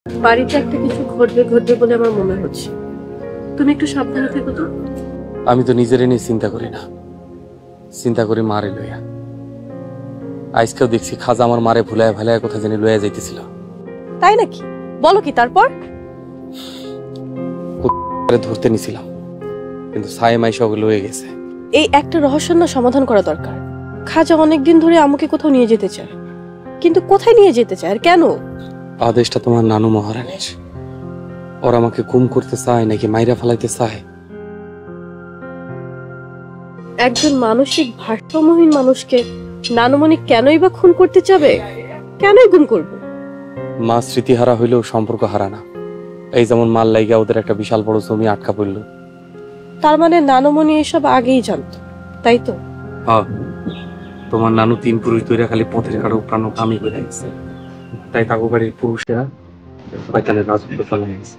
বাড়িতে একটা কিছু ঘটবে ঘটবে বলে আমার মনে হচ্ছে। তুমি একটু সাবধানে থেকো তো। আমি তো নিজের নিয়ে চিন্তা করি না, চিন্তা করি মারে লইয়া। আজকেও দেখছি খাজা আমার মারে ভুলায় ভালায় কোথা জানি লইয়া যাইতেছিল। তাই নাকি? বলো কি তারপর? ধরতে নিছিলাম, কিন্তু সাই মাইসা ওকে লয়ে গেছে। এই একটা রহস্য না সমাধান করা দরকার। খাজা অনেকদিন ধরে আমাকে কোথাও নিয়ে যেতে চায়, কিন্তু কোথায় নিয়ে যেতে চায় আর কেন? আদেশটা তোমার নানু মহারানীর। ওরা আমাকে গুম করতে চায় নাকি মাইরা ফেলাইতে চায়? একজন মানসিক ভারসাম্যহীন মানুষকে নানুমণি কেনই বা খুন করতে চাবে? কেনই গুম করবে? মা স্মৃতিহারা হইলেও সম্পর্ক হারা না। এই যেমন মাল লাইগা ওদের একটা বিশাল বড় জমি আটকা পড়ল। তার মানে নানুমণি এসব আগেই জানতো, তাই তো? হ্যাঁ, তোমার নানু 3 পুরুষ তৈরি খালি পথের কারো প্রাণ কামি করে গেছে। তাই কাকু বাড়ির পুরুষেরা শয়তানের রাজত্ব চালিয়ে গেছে।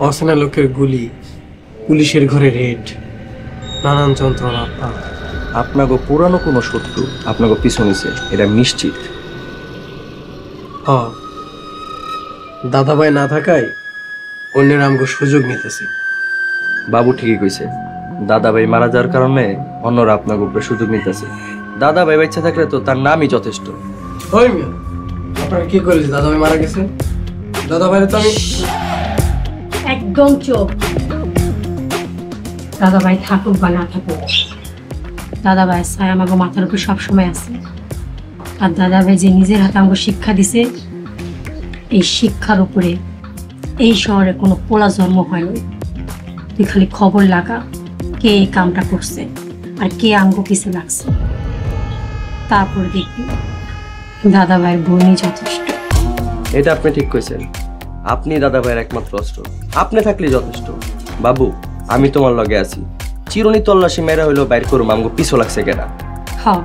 অচেনা লোকের গুলি, পুলিশের ঘরে রেড, নানান যন্ত্রণা। আপনাকে পুরানো কোনো শত্রু আপনাকে পিছু নিছে, এটা নিশ্চিত। দাদাভাই না থাকায় অন্যের আমাকে সুযোগ নিতেছে। বাবু ঠিকই কইছে, দাদাভাই মারা যাওয়ার কারণে অন্যরা আপনাকে উপরে সুযোগ নিতেছে। দাদাভাই বাচ্চা থাকলে তো তার নামই যথেষ্ট। ওই মিয়া, আপনারা কি করেছে? দাদাভাই মারা গেছে, দাদাভাইরে তো আমি একদম চোখ। দাদাভাই থাকুক বা না থাকুক, দাদাভাই ছায়া আমাকে মাথার উপর সবসময় আছে। আর দাদাভাই যে নিজের হাতে আমাকে শিক্ষা দিছে, এই শিক্ষার উপরে এই শহরে কোনো পোলা জন্ম হয়নি। তুই খালি খবর লাগা কে এই কামটা করছে আর কে আঙ্গ পিছে লাগছে, তারপর দেখবি দাদাভাইয়ের বোনই যথেষ্ট। এটা আপনি ঠিক কইছেন, আপনি দাদাভাইয়ের একমাত্র অস্ত্র। আপনি থাকলে যথেষ্ট। বাবু, আমি তোমার লগে আছি। চিরুনি তল্লাশি মেরা হইলো বাইর করুম আমগো পিছু লাগছে কেনা। হ্যাঁ,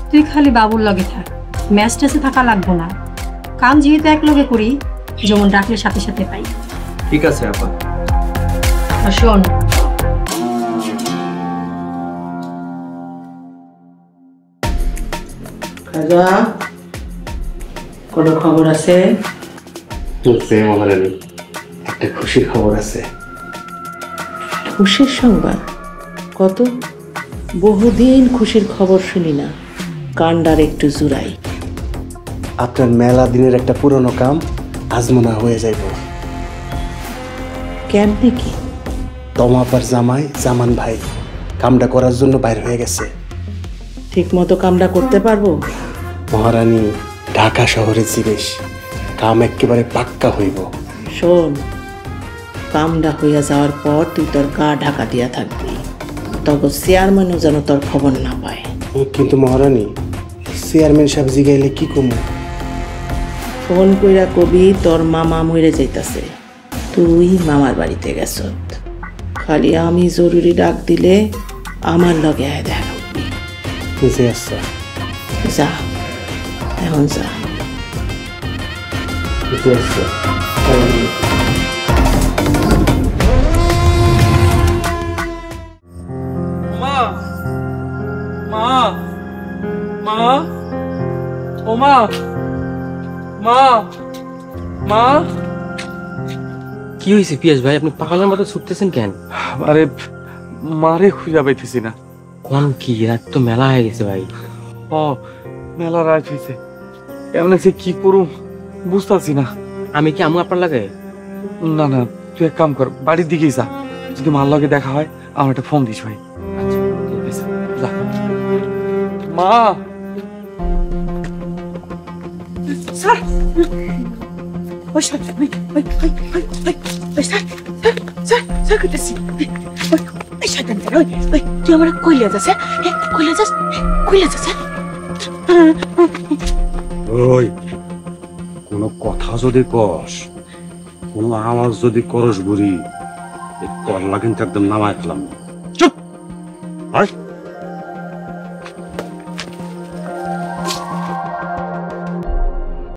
তুই খালি বাবুর লগে থাক, ম্যাচ টেসে থাকা লাগবো না। কাম যেহেতু এক লগে করি, যেমন ডাকলে সাথে সাথে পাই। ঠিক আছে আপা। আর শোন, খাজা, কোনো খবর আছে? মহারানী, একটা খুশির খবর আছে। খুশির সংবাদ? কত বহুদিন খুশির খবর শুনি না, কান্ডার একটু জুড়াই। আপনার মেলা দিনের একটা পুরনো কাম আজ মনে হয়ে যাইব। কেমনে কি? তমাপার জামাই জামান ভাই কামটা করার জন্য বাইর হয়ে গেছে। ঠিক মতো কামটা করতে পারবো? মহারানী, ঢাকা শহরের জিনিস, কাম একেবারে পাক্কা হইব। শোন, কামটা হইয়া যাওয়ার পর তুই তোর গা ঢাকা দিয়া থাকবি, তবে চেয়ারম্যানও যেন তোর খবর না পায়। কিন্তু মহারানী, চেয়ারম্যান সাহেব জিগাইলে কি কমু? ফোন কইরা কবি তোর মামা মরে যাইতাছে, তুই মামার বাড়িতে গেছ। খালি আমি জরুরি ডাক দিলে আমার লগে আয় দেখা করবি। যে আচ্ছা, যা, এখন যা। যে আচ্ছা। মা, মা, মা, ও মা, মা, মা। কি হয়েছে পিয়াস ভাই, আপনি পাগলের মতো ছুটতেছেন কেন? আরে মারে খুঁজা পাইতেছি না। কোন কি, রাত তো মেলা হয়ে গেছে ভাই। ও, মেলা রাত হয়েছে, এমন সে কি করুম বুঝতেছি না। আমি কি আমু আপনার লাগে? না না, তুই এক কাম কর, বাড়ির দিকেই যা। যদি মার লগে দেখা হয় আমার একটা ফোন দিস ভাই। আচ্ছা ঠিক আছে, যা। মা, স্যার, ওই স্যার, স্যার করতেছি। তুই আমার কইলে যাস, কইলে যাস, কইলে যাস। ওই কোন কোনো কথা যদি কস, কোনো আওয়াজ যদি করস বুড়ি, এই করলা কিন্তু একদম নামায় ফেলাম। চুপ! আয়